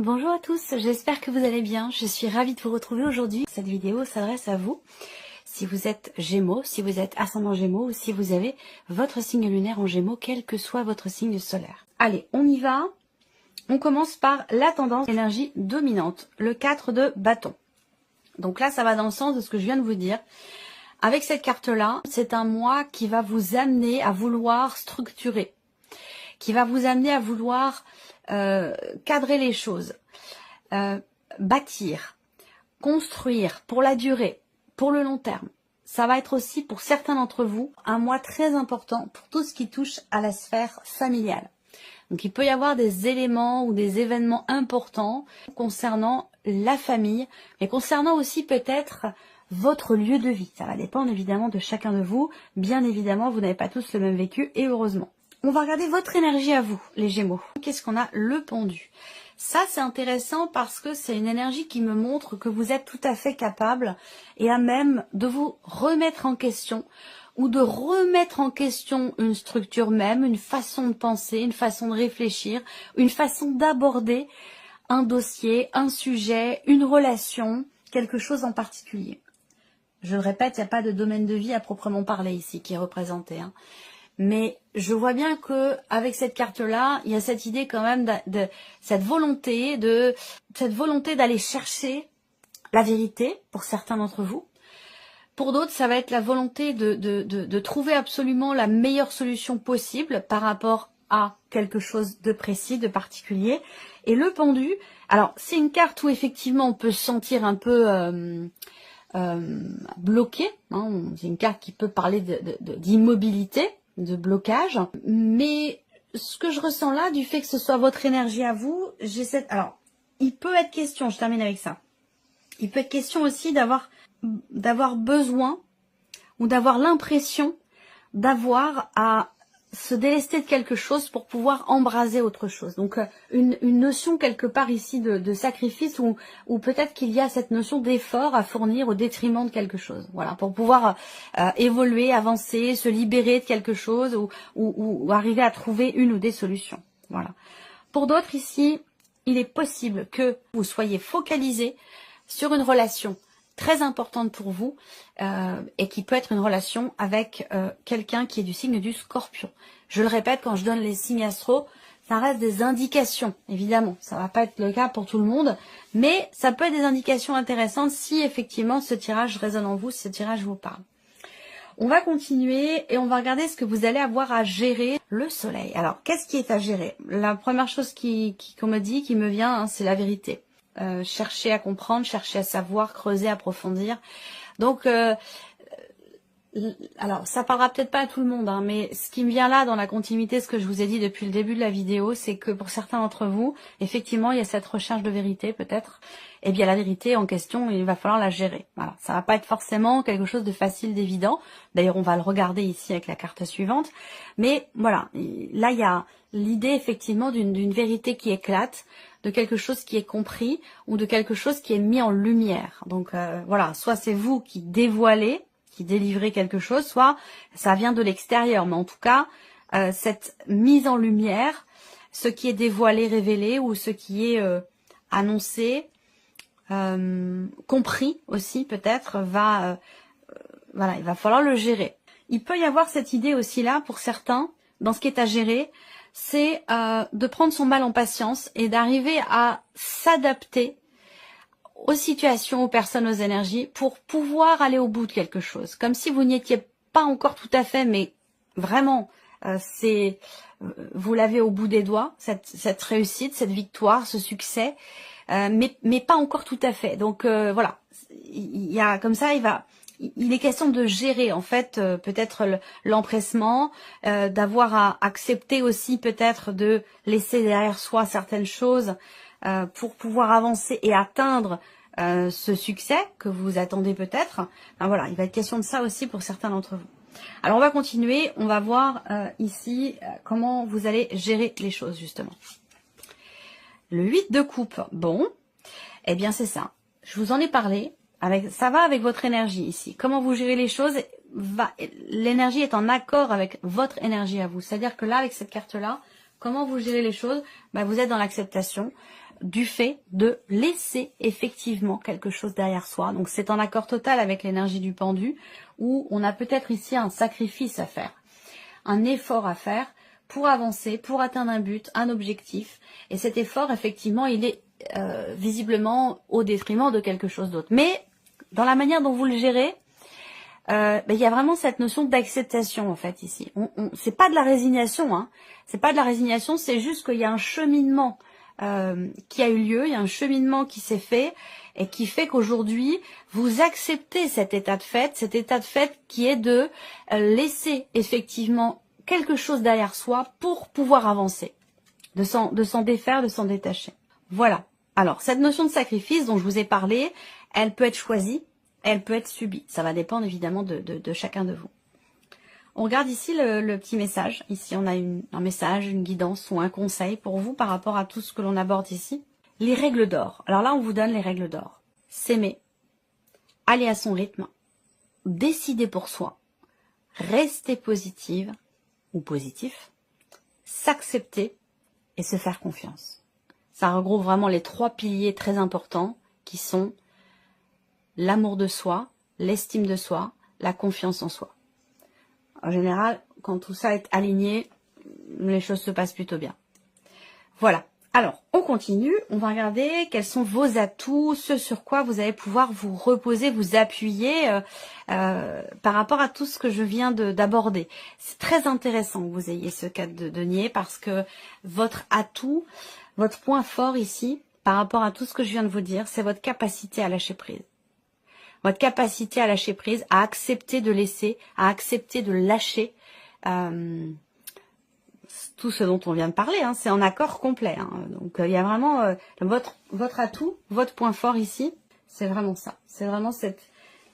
Bonjour à tous, j'espère que vous allez bien. Je suis ravie de vous retrouver aujourd'hui. Cette vidéo s'adresse à vous. Si vous êtes Gémeaux, si vous êtes ascendant Gémeaux ou si vous avez votre signe lunaire en Gémeaux, quel que soit votre signe solaire. Allez, on y va. On commence par la tendance énergie dominante, le 4 de bâton. Donc là, ça va dans le sens de ce que je viens de vous dire. Avec cette carte-là, c'est un mois qui va vous amener à vouloir structurer, qui va vous amener à vouloir cadrer les choses, bâtir, construire pour la durée, pour le long terme. Ça va être aussi pour certains d'entre vous un mois très important pour tout ce qui touche à la sphère familiale. Donc il peut y avoir des éléments ou des événements importants concernant la famille, mais concernant aussi peut-être votre lieu de vie. Ça va dépendre évidemment de chacun de vous. Bien évidemment, vous n'avez pas tous le même vécu et heureusement. On va regarder votre énergie à vous, les Gémeaux. Qu'est-ce qu'on a? Le pendu. Ça, c'est intéressant parce que c'est une énergie qui me montre que vous êtes tout à fait capable et à même de vous remettre en question ou de remettre en question une structure même, une façon de penser, une façon de réfléchir, une façon d'aborder un dossier, un sujet, une relation, quelque chose en particulier. Je le répète, il n'y a pas de domaine de vie à proprement parler ici qui est représenté, hein. Mais je vois bien que avec cette carte-là, il y a cette idée quand même de cette volonté d'aller chercher la vérité pour certains d'entre vous. Pour d'autres, ça va être la volonté de trouver absolument la meilleure solution possible par rapport à quelque chose de précis, de particulier. Et le pendu, alors c'est une carte où effectivement on peut se sentir un peu bloqué, hein. C'est une carte qui peut parler d'immobilité, de blocage, mais ce que je ressens là, du fait que ce soit votre énergie à vous, alors, il peut être question, je termine avec ça, il peut être question aussi d'avoir besoin ou d'avoir l'impression d'avoir à se délester de quelque chose pour pouvoir embraser autre chose. Donc une notion quelque part ici de sacrifice ou peut-être qu'il y a cette notion d'effort à fournir au détriment de quelque chose. Voilà, pour pouvoir évoluer, avancer, se libérer de quelque chose ou arriver à trouver une ou des solutions. Voilà. Pour d'autres ici, il est possible que vous soyez focalisé sur une relation très importante pour vous et qui peut être une relation avec quelqu'un qui est du signe du Scorpion. Je le répète, quand je donne les signes astro, ça reste des indications, évidemment. Ça va pas être le cas pour tout le monde, mais ça peut être des indications intéressantes si effectivement ce tirage résonne en vous, si ce tirage vous parle. On va continuer et on va regarder ce que vous allez avoir à gérer. Le soleil. Alors, qu'est-ce qui est à gérer? La première chose qu'on me dit, qui me vient, hein, c'est la vérité. Chercher à comprendre, chercher à savoir, creuser, approfondir. Donc, alors ça parlera peut-être pas à tout le monde, hein, mais ce qui me vient là dans la continuité, ce que je vous ai dit depuis le début de la vidéo, c'est que pour certains d'entre vous, effectivement, il y a cette recherche de vérité peut-être. Et bien la vérité en question, il va falloir la gérer. Voilà, ça va pas être forcément quelque chose de facile, d'évident. D'ailleurs, on va le regarder ici avec la carte suivante. Mais voilà, là il y a l'idée effectivement d'une vérité qui éclate, de quelque chose qui est compris ou de quelque chose qui est mis en lumière. Donc voilà, soit c'est vous qui dévoilez, qui délivrez quelque chose, soit ça vient de l'extérieur. Mais en tout cas, cette mise en lumière, ce qui est dévoilé, révélé ou ce qui est annoncé, compris aussi peut-être, voilà, il va falloir le gérer. Il peut y avoir cette idée aussi là pour certains, dans ce qui est à gérer, c'est de prendre son mal en patience et d'arriver à s'adapter aux situations, aux personnes, aux énergies pour pouvoir aller au bout de quelque chose. Comme si vous n'y étiez pas encore tout à fait, mais vraiment, vous l'avez au bout des doigts, cette réussite, cette victoire, ce succès, mais pas encore tout à fait. Donc voilà, il y a comme ça, il est question de gérer en fait peut-être l'empressement, d'avoir à accepter aussi peut-être de laisser derrière soi certaines choses pour pouvoir avancer et atteindre ce succès que vous attendez peut-être. Enfin, voilà, il va être question de ça aussi pour certains d'entre vous. Alors on va continuer, on va voir ici comment vous allez gérer les choses justement. Le 8 de coupe, bon, eh bien c'est ça. Je vous en ai parlé. Ça va avec votre énergie ici. Comment vous gérez les choses, l'énergie est en accord avec votre énergie à vous. C'est-à-dire que là, avec cette carte-là, comment vous gérez les choses, vous êtes dans l'acceptation. du fait de laisser effectivement quelque chose derrière soi. Donc c'est en accord total avec l'énergie du pendu, où on a peut-être ici un sacrifice à faire, un effort à faire pour avancer, pour atteindre un but, un objectif. Et cet effort, effectivement, il est visiblement au détriment de quelque chose d'autre. Mais dans la manière dont vous le gérez, il y a vraiment cette notion d'acceptation en fait ici. C'est pas de la résignation, hein. C'est pas de la résignation, c'est juste qu'il y a un cheminement qui a eu lieu, il y a un cheminement qui s'est fait et qui fait qu'aujourd'hui vous acceptez cet état de fait qui est de laisser effectivement quelque chose derrière soi pour pouvoir avancer, de s'en défaire, de s'en détacher. Voilà. Alors cette notion de sacrifice dont je vous ai parlé, elle peut être choisie. Elle peut être subie. Ça va dépendre évidemment de chacun de vous. On regarde ici le petit message. Ici, on a un message, une guidance ou un conseil pour vous par rapport à tout ce que l'on aborde ici. Les règles d'or. Alors là, on vous donne les règles d'or. S'aimer, aller à son rythme, décider pour soi, rester positive ou positif, s'accepter et se faire confiance. Ça regroupe vraiment les 3 piliers très importants qui sont l'amour de soi, l'estime de soi, la confiance en soi. En général, quand tout ça est aligné, les choses se passent plutôt bien. Voilà. Alors, on continue. On va regarder quels sont vos atouts, ce sur quoi vous allez pouvoir vous reposer, vous appuyer par rapport à tout ce que je viens d'aborder. C'est très intéressant que vous ayez ce cadre de denier parce que votre atout, votre point fort ici, par rapport à tout ce que je viens de vous dire, c'est votre capacité à lâcher prise. Votre capacité à lâcher prise, à accepter de laisser, à accepter de lâcher tout ce dont on vient de parler. Hein, c'est en accord complet. Hein. Donc il y a vraiment votre atout, votre point fort ici, c'est vraiment ça. C'est vraiment cette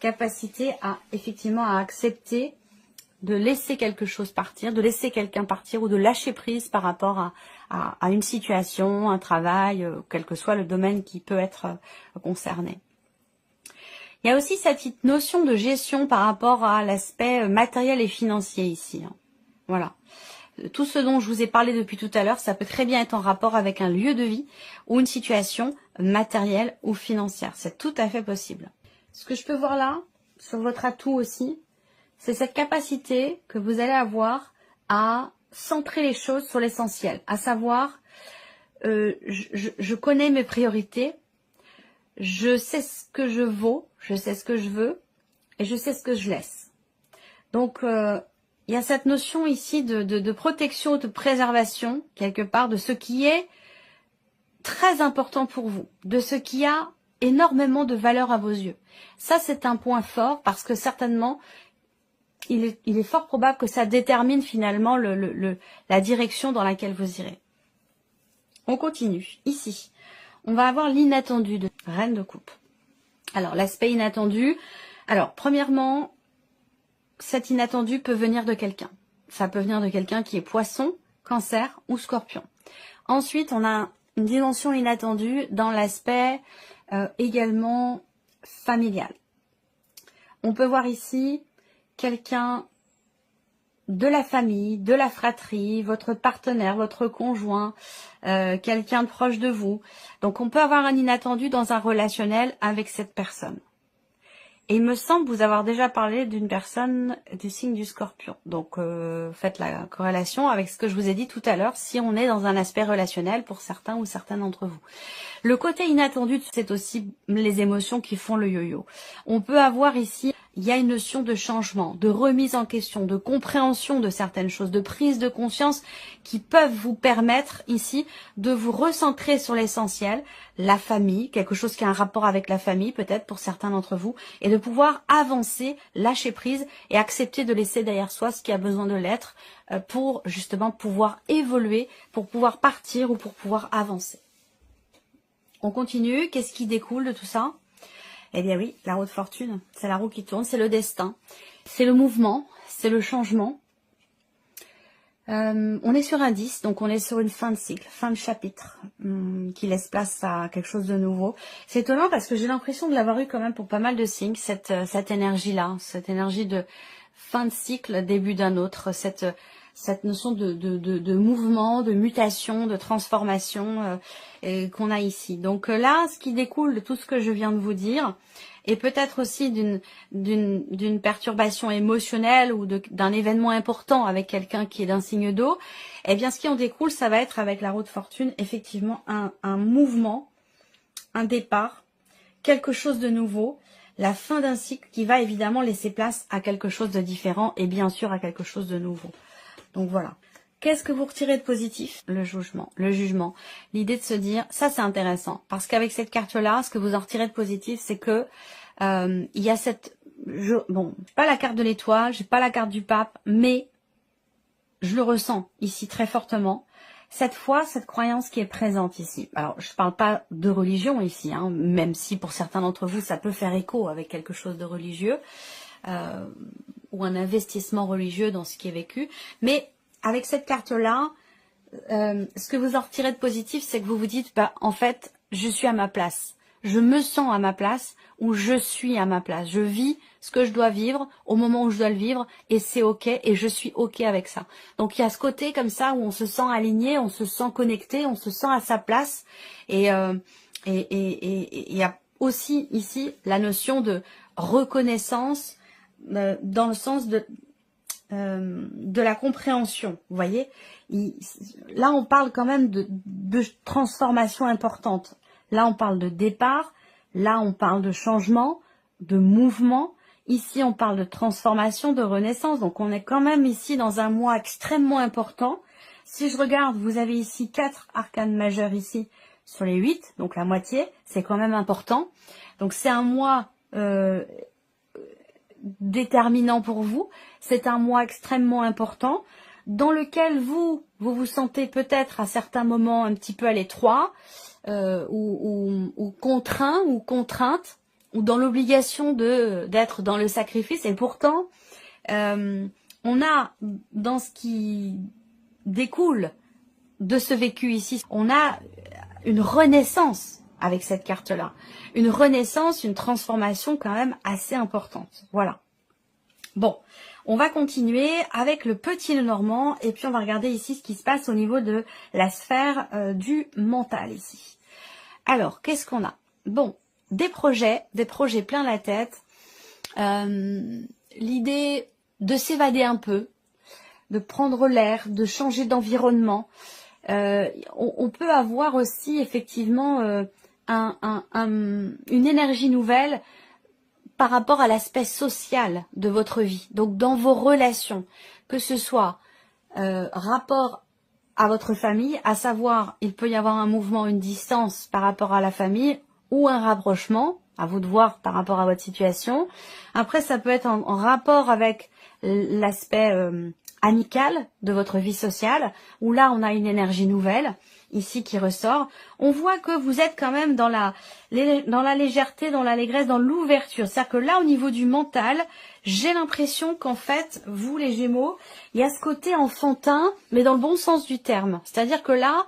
capacité à effectivement à accepter de laisser quelque chose partir, de laisser quelqu'un partir ou de lâcher prise par rapport à une situation, un travail, quel que soit le domaine qui peut être concerné. Il y a aussi cette notion de gestion par rapport à l'aspect matériel et financier ici. Hein. Voilà. Tout ce dont je vous ai parlé depuis tout à l'heure, ça peut très bien être en rapport avec un lieu de vie ou une situation matérielle ou financière. C'est tout à fait possible. Ce que je peux voir là, sur votre atout aussi, c'est cette capacité que vous allez avoir à centrer les choses sur l'essentiel. À savoir, je connais mes priorités, je sais ce que je vaux, je sais ce que je veux et je sais ce que je laisse. Donc, il y a cette notion ici de protection, de préservation, quelque part, de ce qui est très important pour vous, de ce qui a énormément de valeur à vos yeux. Ça, c'est un point fort parce que certainement, il est fort probable que ça détermine finalement la direction dans laquelle vous irez. On continue. Ici, on va avoir l'inattendu de Reine de Coupe. Alors, l'aspect inattendu. Alors, premièrement, cet inattendu peut venir de quelqu'un. Ça peut venir de quelqu'un qui est poisson, cancer ou scorpion. Ensuite, on a une dimension inattendue dans l'aspect également familial. On peut voir ici quelqu'un de la famille, de la fratrie, votre partenaire, votre conjoint, quelqu'un de proche de vous. Donc on peut avoir un inattendu dans un relationnel avec cette personne. Et il me semble vous avoir déjà parlé d'une personne du signe du Scorpion. Donc faites la corrélation avec ce que je vous ai dit tout à l'heure, si on est dans un aspect relationnel pour certains ou certaines d'entre vous. Le côté inattendu, c'est aussi les émotions qui font le yo-yo. On peut avoir ici, il y a une notion de changement, de remise en question, de compréhension de certaines choses, de prise de conscience qui peuvent vous permettre ici de vous recentrer sur l'essentiel, la famille, quelque chose qui a un rapport avec la famille peut-être pour certains d'entre vous, et de pouvoir avancer, lâcher prise et accepter de laisser derrière soi ce qui a besoin de l'être pour justement pouvoir évoluer, pour pouvoir partir ou pour pouvoir avancer. On continue, qu'est-ce qui découle de tout ça? Eh bien oui, la roue de fortune, c'est la roue qui tourne, c'est le destin, c'est le mouvement, c'est le changement. On est sur un 10, donc on est sur une fin de cycle, fin de chapitre, qui laisse place à quelque chose de nouveau. C'est étonnant parce que j'ai l'impression de l'avoir eu quand même pour pas mal de signes, cette énergie-là, cette énergie de fin de cycle, début d'un autre, cette notion de mouvement, de mutation, de transformation qu'on a ici. Donc là, ce qui découle de tout ce que je viens de vous dire, et peut-être aussi d'une perturbation émotionnelle ou d'un événement important avec quelqu'un qui est d'un signe d'eau, eh bien ce qui en découle, ça va être avec la roue de fortune, effectivement un mouvement, un départ, quelque chose de nouveau, la fin d'un cycle qui va évidemment laisser place à quelque chose de différent et bien sûr à quelque chose de nouveau. Donc voilà. Qu'est-ce que vous retirez de positif? Le jugement. Le jugement. L'idée de se dire, ça c'est intéressant. Parce qu'avec cette carte-là, ce que vous en retirez de positif, c'est que il y a cette... bon, pas la carte de l'étoile, j'ai pas la carte du pape, mais je le ressens ici très fortement. Cette foi, cette croyance qui est présente ici. Alors, je parle pas de religion ici, hein, même si pour certains d'entre vous, ça peut faire écho avec quelque chose de religieux, ou un investissement religieux dans ce qui est vécu. Mais avec cette carte-là, ce que vous en retirez de positif, c'est que vous vous dites, bah, en fait, je suis à ma place. Je me sens à ma place ou je suis à ma place. Je vis ce que je dois vivre au moment où je dois le vivre et c'est ok et je suis ok avec ça. Donc il y a ce côté comme ça où on se sent aligné, on se sent connecté, on se sent à sa place et il y a aussi ici la notion de reconnaissance dans le sens de la compréhension, vous voyez. Là, on parle quand même de transformation importante. Là, on parle de départ. Là, on parle de changement, de mouvement. Ici, on parle de transformation, de renaissance. Donc, on est quand même ici dans un mois extrêmement important. Si je regarde, vous avez ici 4 arcanes majeures ici sur les 8, donc la moitié. C'est quand même important. Donc, c'est un mois déterminant pour vous. C'est un mois extrêmement important dans lequel vous vous sentez peut-être à certains moments un petit peu à l'étroit ou contraint ou contrainte ou dans l'obligation d'être dans le sacrifice et pourtant on a dans ce qui découle de ce vécu ici, on a une renaissance avec cette carte-là. Une renaissance, une transformation quand même assez importante. Voilà. Bon, on va continuer avec le petit Lenormand et puis on va regarder ici ce qui se passe au niveau de la sphère du mental ici. Alors, qu'est-ce qu'on a? Bon, des projets plein la tête. L'idée de s'évader un peu, de prendre l'air, de changer d'environnement. On peut avoir aussi effectivement une énergie nouvelle par rapport à l'aspect social de votre vie. Donc dans vos relations, que ce soit rapport à votre famille, à savoir il peut y avoir un mouvement, une distance par rapport à la famille ou un rapprochement, à vous de voir par rapport à votre situation. Après ça peut être en rapport avec l'aspect amical de votre vie sociale, où là on a une énergie nouvelle ici qui ressort. On voit que vous êtes quand même dans la légèreté, dans l'allégresse, dans l'ouverture. C'est-à-dire que là au niveau du mental, j'ai l'impression qu'en fait, vous les Gémeaux, il y a ce côté enfantin, mais dans le bon sens du terme. C'est-à-dire que là,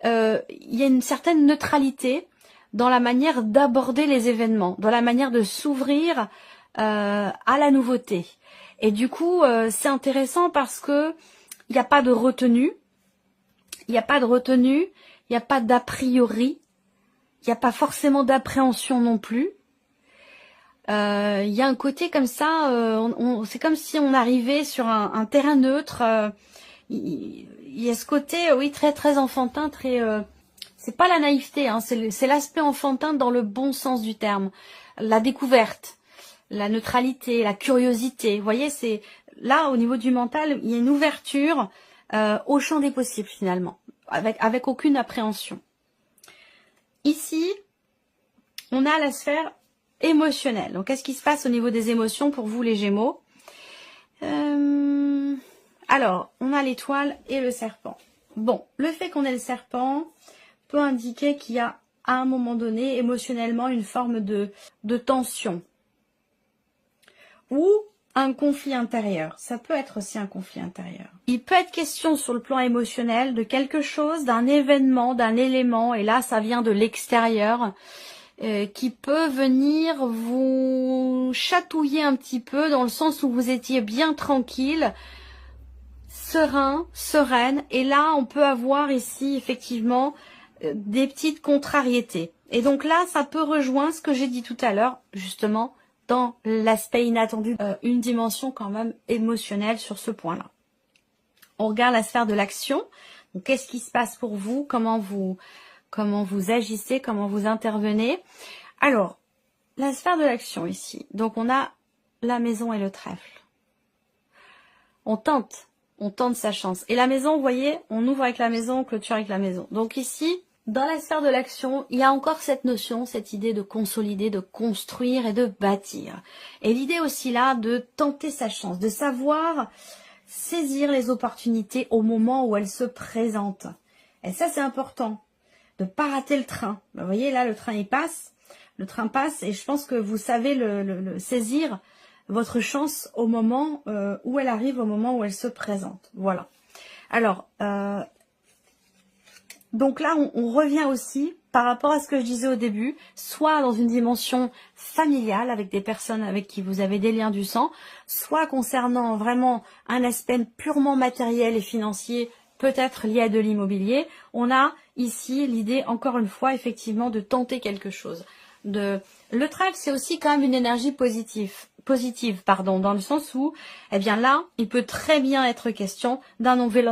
il y a une certaine neutralité dans la manière d'aborder les événements, dans la manière de s'ouvrir à la nouveauté. Et du coup, c'est intéressant parce que il n'y a pas de retenue, il n'y a pas de retenue, il n'y a pas d'a priori, il n'y a pas forcément d'appréhension non plus. Il y a un côté comme ça, c'est comme si on arrivait sur un terrain neutre. Il y a ce côté, oui, très très enfantin, très. C'est pas la naïveté, hein, c'est l'aspect enfantin dans le bon sens du terme, la découverte. La neutralité, la curiosité, vous voyez, c'est là au niveau du mental, il y a une ouverture au champ des possibles finalement, avec aucune appréhension. Ici, on a la sphère émotionnelle. Donc, qu'est-ce qui se passe au niveau des émotions pour vous les Gémeaux? Alors, on a l'étoile et le serpent. Bon, le fait qu'on ait le serpent peut indiquer qu'il y a à un moment donné émotionnellement une forme de tension. Ou un conflit intérieur. Ça peut être aussi un conflit intérieur. Il peut être question sur le plan émotionnel de quelque chose, d'un événement, d'un élément, et là ça vient de l'extérieur, qui peut venir vous chatouiller un petit peu dans le sens où vous étiez bien tranquille, serein, sereine. Et là, on peut avoir ici, effectivement, des petites contrariétés. Et donc là, ça peut rejoindre ce que j'ai dit tout à l'heure, justement, dans l'aspect inattendu, une dimension quand même émotionnelle sur ce point-là. On regarde la sphère de l'action. Donc, qu'est-ce qui se passe pour vous? Comment vous agissez? Comment vous intervenez? Alors, la sphère de l'action ici. Donc, on a la maison et le trèfle. On tente sa chance. Et la maison, vous voyez, on ouvre avec la maison, on clôture avec la maison. Donc ici, dans la sphère de l'action, il y a encore cette notion, cette idée de consolider, de construire et de bâtir. Et l'idée aussi là, de tenter sa chance, de savoir saisir les opportunités au moment où elles se présentent. Et ça, c'est important, de ne pas rater le train. Vous voyez, là, le train, il passe. Le train passe et je pense que vous savez le saisir, votre chance au moment où elle arrive, au moment où elle se présente. Voilà. Alors, donc là, on revient aussi par rapport à ce que je disais au début, soit dans une dimension familiale avec des personnes avec qui vous avez des liens du sang, soit concernant vraiment un aspect purement matériel et financier, peut-être lié à de l'immobilier. On a ici l'idée, encore une fois, effectivement, de tenter quelque chose. Le trèfle, c'est aussi quand même une énergie positive, dans le sens où, eh bien là, il peut très bien être question d'un nouvel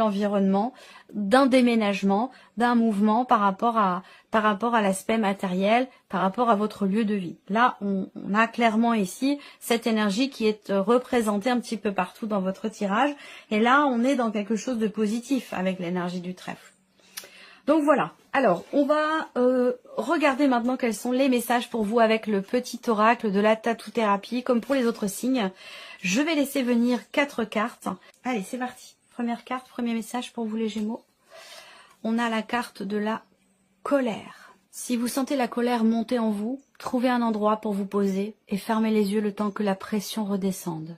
environnement, d'un déménagement, d'un mouvement par rapport à l'aspect matériel, par rapport à votre lieu de vie. Là, on a clairement ici cette énergie qui est représentée un petit peu partout dans votre tirage. Et là, on est dans quelque chose de positif avec l'énergie du trèfle. Donc voilà, alors on va regarder maintenant quels sont les messages pour vous avec le petit oracle de la tatou-thérapie, comme pour les autres signes. Je vais laisser venir 4 cartes. Allez, c'est parti. Première carte, premier message pour vous les Gémeaux. On a la carte de la colère. Si vous sentez la colère monter en vous, trouvez un endroit pour vous poser et fermez les yeux le temps que la pression redescende.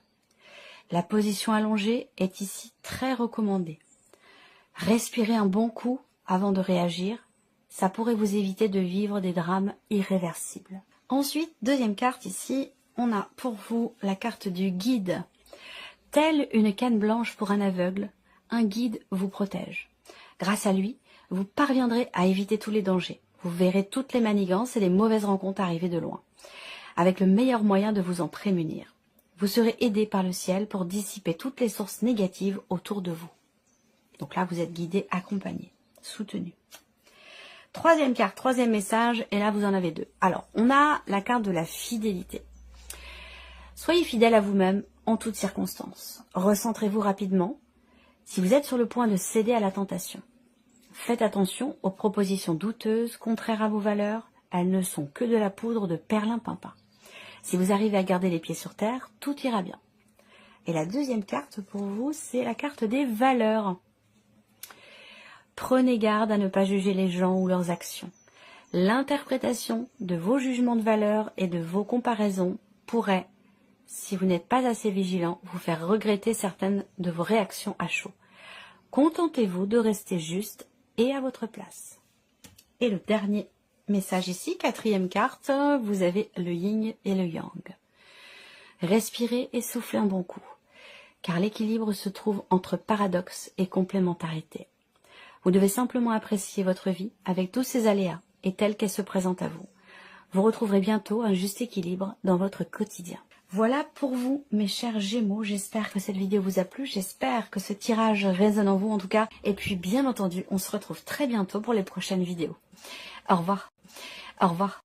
La position allongée est ici très recommandée. Respirez un bon coup avant de réagir, ça pourrait vous éviter de vivre des drames irréversibles. Ensuite, deuxième carte ici, on a pour vous la carte du guide. Telle une canne blanche pour un aveugle, un guide vous protège. Grâce à lui, vous parviendrez à éviter tous les dangers. Vous verrez toutes les manigances et les mauvaises rencontres arriver de loin, avec le meilleur moyen de vous en prémunir. Vous serez aidé par le ciel pour dissiper toutes les sources négatives autour de vous. Donc là, vous êtes guidé, accompagné, soutenu. Troisième carte, troisième message, et là vous en avez 2. Alors, on a la carte de la fidélité. Soyez fidèle à vous-même en toutes circonstances. Recentrez-vous rapidement si vous êtes sur le point de céder à la tentation. Faites attention aux propositions douteuses, contraires à vos valeurs. Elles ne sont que de la poudre de perlimpinpin. Si vous arrivez à garder les pieds sur terre, tout ira bien. Et la deuxième carte pour vous, c'est la carte des valeurs. Prenez garde à ne pas juger les gens ou leurs actions. L'interprétation de vos jugements de valeur et de vos comparaisons pourrait, si vous n'êtes pas assez vigilant, vous faire regretter certaines de vos réactions à chaud. Contentez-vous de rester juste et à votre place. Et le dernier message ici, quatrième carte, vous avez le yin et le yang. Respirez et soufflez un bon coup, car l'équilibre se trouve entre paradoxe et complémentarité. Vous devez simplement apprécier votre vie avec tous ses aléas et telle qu'elle se présente à vous. Vous retrouverez bientôt un juste équilibre dans votre quotidien. Voilà pour vous, mes chers Gémeaux. J'espère que cette vidéo vous a plu. J'espère que ce tirage résonne en vous en tout cas. Et puis, bien entendu, on se retrouve très bientôt pour les prochaines vidéos. Au revoir. Au revoir.